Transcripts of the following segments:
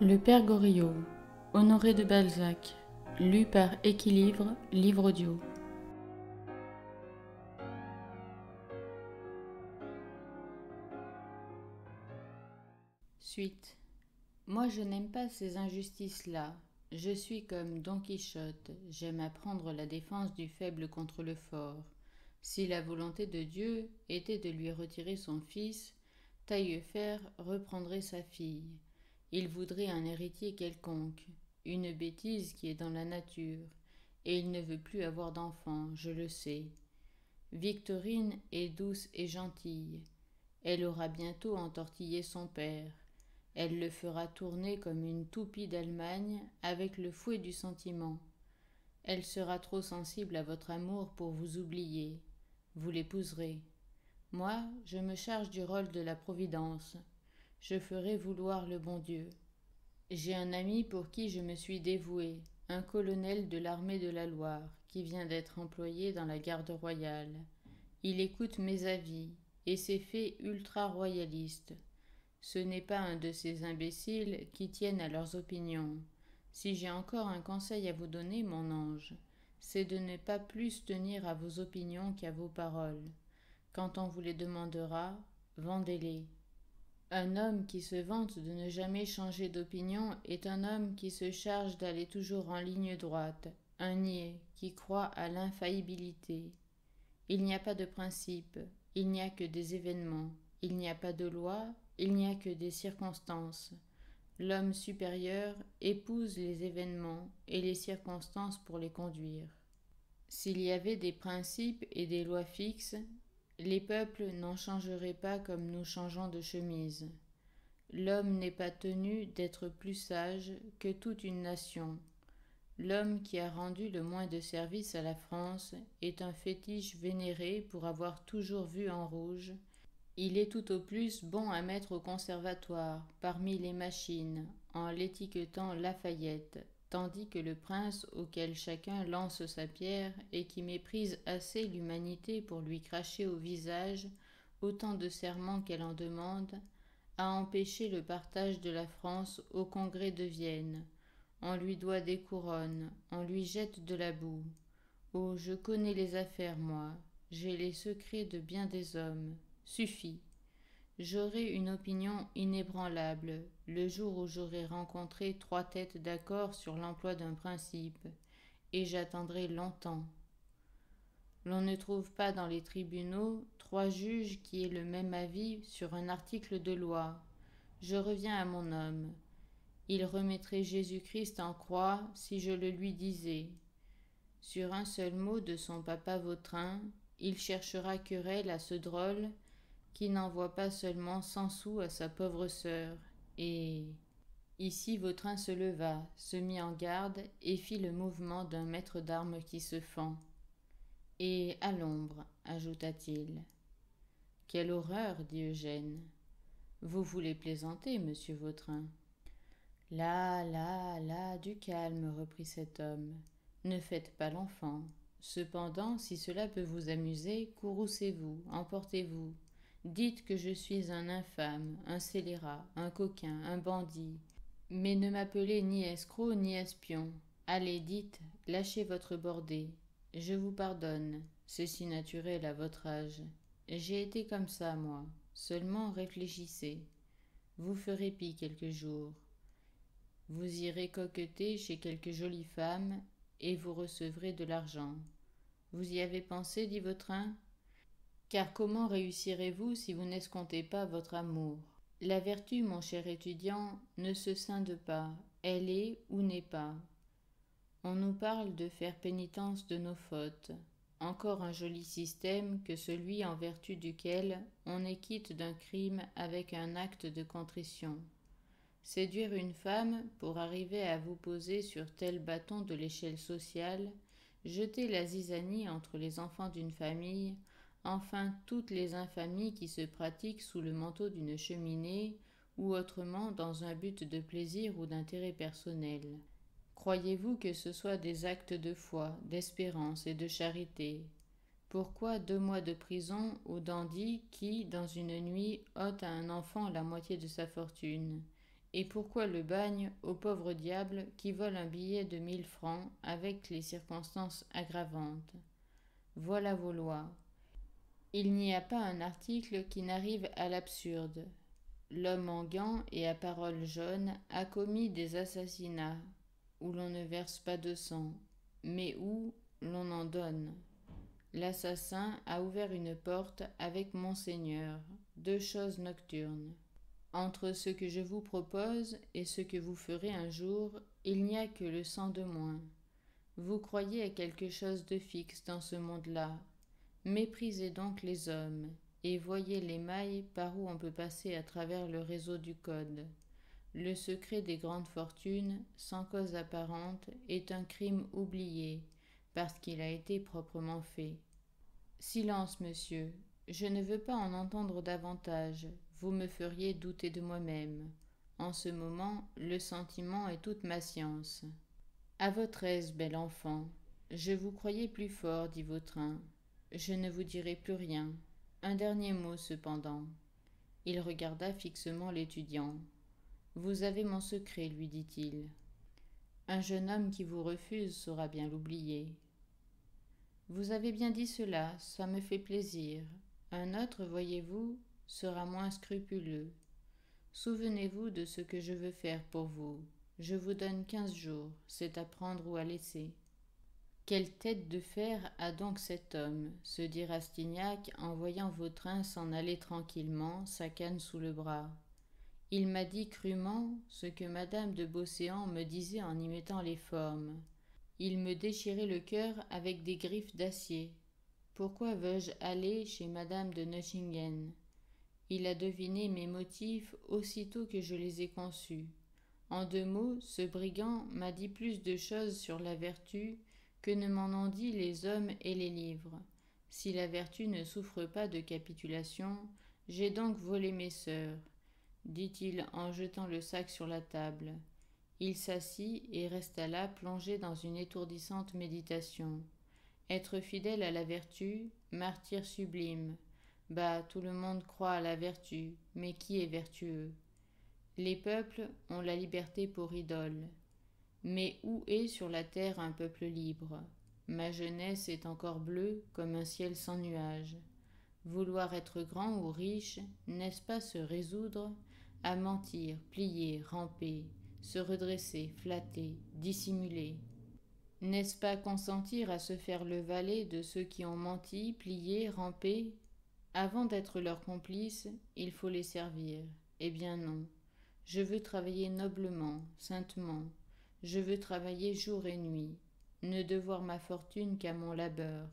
Le Père Goriot, Honoré de Balzac, lu par Équilivre, livre audio. Suite. Moi je n'aime pas ces injustices-là. Je suis comme Don Quichotte, j'aime apprendre la défense du faible contre le fort. Si la volonté de Dieu était de lui retirer son fils, Taillefer reprendrait sa fille. Il voudrait un héritier quelconque, une bêtise qui est dans la nature, et il ne veut plus avoir d'enfant, je le sais. Victorine est douce et gentille. Elle aura bientôt entortillé son père. Elle le fera tourner comme une toupie d'Allemagne avec le fouet du sentiment. Elle sera trop sensible à votre amour pour vous oublier. Vous l'épouserez. Moi, je me charge du rôle de la Providence. Je ferai vouloir le bon Dieu. J'ai un ami pour qui je me suis dévouée, un colonel de l'armée de la Loire, qui vient d'être employé dans la garde royale. Il écoute mes avis, et s'est fait ultra-royaliste. Ce n'est pas un de ces imbéciles qui tiennent à leurs opinions. Si j'ai encore un conseil à vous donner, mon ange, c'est de ne pas plus tenir à vos opinions qu'à vos paroles. Quand on vous les demandera, vendez-les. Un homme qui se vante de ne jamais changer d'opinion est un homme qui se charge d'aller toujours en ligne droite, un niais qui croit à l'infaillibilité. Il n'y a pas de principe, il n'y a que des événements, il n'y a pas de loi, il n'y a que des circonstances. L'homme supérieur épouse les événements et les circonstances pour les conduire. S'il y avait des principes et des lois fixes, les peuples n'en changeraient pas comme nous changeons de chemise. L'homme n'est pas tenu d'être plus sage que toute une nation. L'homme qui a rendu le moins de service à la France est un fétiche vénéré pour avoir toujours vu en rouge. Il est tout au plus bon à mettre au conservatoire, parmi les machines, en l'étiquetant Lafayette, tandis que le prince auquel chacun lance sa pierre et qui méprise assez l'humanité pour lui cracher au visage autant de serments qu'elle en demande, a empêché le partage de la France au congrès de Vienne. On lui doit des couronnes, on lui jette de la boue. Oh, je connais les affaires, moi, j'ai les secrets de bien des hommes. Suffit. J'aurai une opinion inébranlable le jour où j'aurai rencontré 3 têtes d'accord sur l'emploi d'un principe, et j'attendrai longtemps. L'on ne trouve pas dans les tribunaux 3 juges qui aient le même avis sur un article de loi. Je reviens à mon homme. Il remettrait Jésus-Christ en croix si je le lui disais. Sur un seul mot de son papa Vautrin, il cherchera querelle à ce drôle qui n'envoie pas seulement 100 sous à sa pauvre sœur. Et ici Vautrin se leva, se mit en garde et fit le mouvement d'un maître d'armes qui se fend. Et à l'ombre, ajouta-t-il. Quelle horreur, dit Eugène. Vous voulez plaisanter, monsieur Vautrin. Là, du calme, reprit cet homme. Ne faites pas l'enfant. Cependant, si cela peut vous amuser, courroucez-vous, emportez-vous. Dites que je suis un infâme, un scélérat, un coquin, un bandit. Mais ne m'appelez ni escroc ni espion. Allez, dites, lâchez votre bordée. Je vous pardonne, c'est si naturel à votre âge. J'ai été comme ça, moi. Seulement réfléchissez. Vous ferez pis quelques jours. Vous irez coqueter chez quelque jolie femme, et vous recevrez de l'argent. Vous y avez pensé, dit Vautrin ? Car comment réussirez-vous si vous n'escomptez pas votre amour ? La vertu, mon cher étudiant, ne se scinde pas, elle est ou n'est pas. On nous parle de faire pénitence de nos fautes. Encore un joli système que celui en vertu duquel on est quitte d'un crime avec un acte de contrition. Séduire une femme pour arriver à vous poser sur tel bâton de l'échelle sociale, jeter la zizanie entre les enfants d'une famille, enfin toutes les infamies qui se pratiquent sous le manteau d'une cheminée ou autrement dans un but de plaisir ou d'intérêt personnel. Croyez-vous que ce soit des actes de foi, d'espérance et de charité ? Pourquoi 2 mois de prison au dandy qui, dans une nuit, ôte à un enfant la moitié de sa fortune ? Et pourquoi le bagne au pauvre diable qui vole un billet de 1000 francs avec les circonstances aggravantes? Voilà vos lois. Il n'y a pas un article qui n'arrive à l'absurde. L'homme en gants et à parole jaune a commis des assassinats où l'on ne verse pas de sang, mais où l'on en donne. L'assassin a ouvert une porte avec Monseigneur, deux choses nocturnes. Entre ce que je vous propose et ce que vous ferez un jour, il n'y a que le sang de moins. Vous croyez à quelque chose de fixe dans ce monde-là. Méprisez donc les hommes, et voyez les mailles par où on peut passer à travers le réseau du code. Le secret des grandes fortunes, sans cause apparente, est un crime oublié, parce qu'il a été proprement fait. Silence, monsieur, je ne veux pas en entendre davantage, vous me feriez douter de moi-même. En ce moment, le sentiment est toute ma science. À votre aise, bel enfant. Je vous croyais plus fort, dit Vautrin. Je ne vous dirai plus rien. Un dernier mot, cependant. Il regarda fixement l'étudiant. Vous avez mon secret, lui dit-il. Un jeune homme qui vous refuse saura bien l'oublier. Vous avez bien dit cela, ça me fait plaisir. Un autre, voyez-vous, sera moins scrupuleux. Souvenez-vous de ce que je veux faire pour vous. Je vous donne 15 jours, c'est à prendre ou à laisser. Quelle tête de fer a donc cet homme, se dit Rastignac en voyant Vautrin s'en aller tranquillement, sa canne sous le bras. Il m'a dit crûment ce que madame de Beauséant me disait en y mettant les formes. Il me déchirait le cœur avec des griffes d'acier. Pourquoi veux-je aller chez madame de Nucingen? Il a deviné mes motifs aussitôt que je les ai conçus. En 2 mots, ce brigand m'a dit plus de choses sur la vertu que ne m'en ont dit les hommes et les livres. Si la vertu ne souffre pas de capitulation, j'ai donc volé mes sœurs, dit-il en jetant le sac sur la table. Il s'assit et resta là plongé dans une étourdissante méditation. Être fidèle à la vertu, martyr sublime. Bah, tout le monde croit à la vertu, mais qui est vertueux? Les peuples ont la liberté pour idole. Mais où est sur la terre un peuple libre? Ma jeunesse est encore bleue comme un ciel sans nuages. Vouloir être grand ou riche, n'est-ce pas se résoudre à mentir, plier, ramper, se redresser, flatter, dissimuler? N'est-ce pas consentir à se faire le valet de ceux qui ont menti, plié, rampé? Avant d'être leurs complices, il faut les servir. Eh bien non. Je veux travailler noblement, saintement. Je veux travailler jour et nuit, ne devoir ma fortune qu'à mon labeur.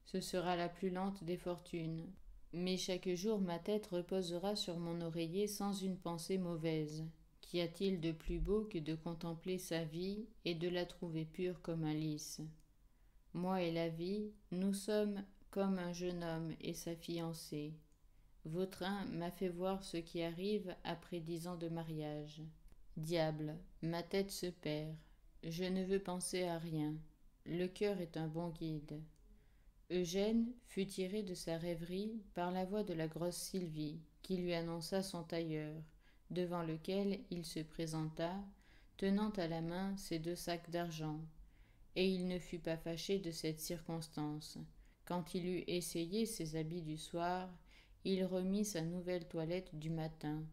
Ce sera la plus lente des fortunes. Mais chaque jour ma tête reposera sur mon oreiller sans une pensée mauvaise. Qu'y a-t-il de plus beau que de contempler sa vie et de la trouver pure comme un lys? Moi et la vie, nous sommes comme un jeune homme et sa fiancée. Vautrin m'a fait voir ce qui arrive après 10 ans de mariage. Diable, ma tête se perd. Je ne veux penser à rien. Le cœur est un bon guide. Eugène fut tiré de sa rêverie par la voix de la grosse Sylvie, qui lui annonça son tailleur, devant lequel il se présenta, tenant à la main ses 2 sacs d'argent. Et il ne fut pas fâché de cette circonstance. Quand il eut essayé ses habits du soir, il remit sa nouvelle toilette du matin,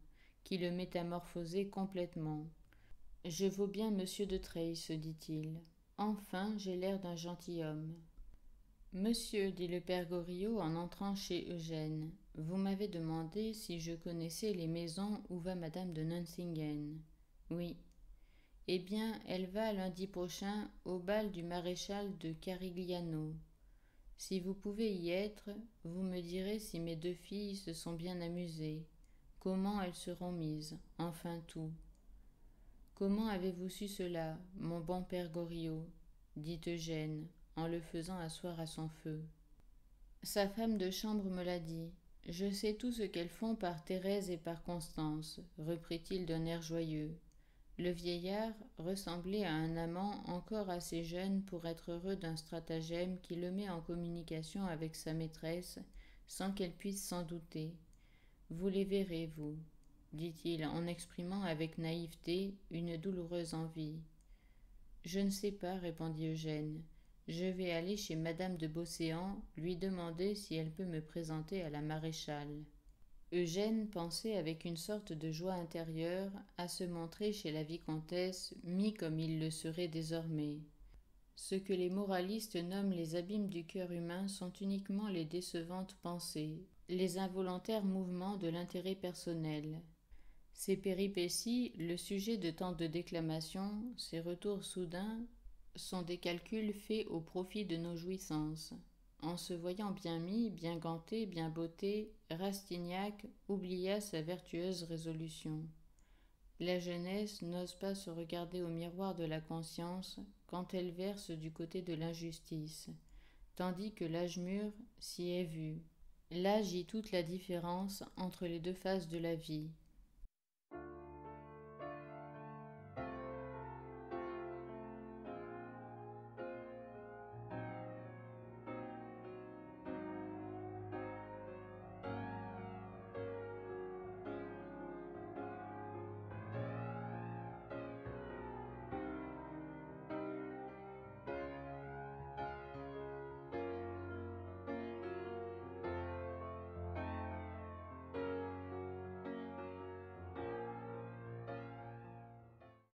qui le métamorphosait complètement. « Je vaux bien monsieur de Treilles, se dit-il. Enfin, j'ai l'air d'un gentilhomme. »« Monsieur, dit le père Goriot en entrant chez Eugène, vous m'avez demandé si je connaissais les maisons où va madame de Nucingen. Oui. Eh bien, elle va lundi prochain au bal du maréchal de Carigliano. Si vous pouvez y être, vous me direz si mes 2 filles se sont bien amusées, comment elles seront mises, enfin tout. Comment avez-vous su cela, mon bon père Goriot? Dit Eugène, en le faisant asseoir à son feu. Sa femme de chambre me l'a dit. Je sais tout ce qu'elles font par Thérèse et par Constance, reprit-il d'un air joyeux. Le vieillard ressemblait à un amant encore assez jeune pour être heureux d'un stratagème qui le met en communication avec sa maîtresse sans qu'elle puisse s'en douter. Vous les verrez, vous. dit-il en exprimant avec naïveté une douloureuse envie. Je ne sais pas, répondit Eugène. Je vais aller chez madame de Beauséant, lui demander si elle peut me présenter à la maréchale. Eugène pensait avec une sorte de joie intérieure à se montrer chez la vicomtesse, mis comme il le serait désormais. Ce que les moralistes nomment les abîmes du cœur humain sont uniquement les décevantes pensées, les involontaires mouvements de l'intérêt personnel. Ces péripéties, le sujet de tant de déclamations, ces retours soudains, sont des calculs faits au profit de nos jouissances. En se voyant bien mis, bien ganté, bien botté, Rastignac oublia sa vertueuse résolution. La jeunesse n'ose pas se regarder au miroir de la conscience quand elle verse du côté de l'injustice, tandis que l'âge mûr s'y est vu. Là gît toute la différence entre les deux phases de la vie.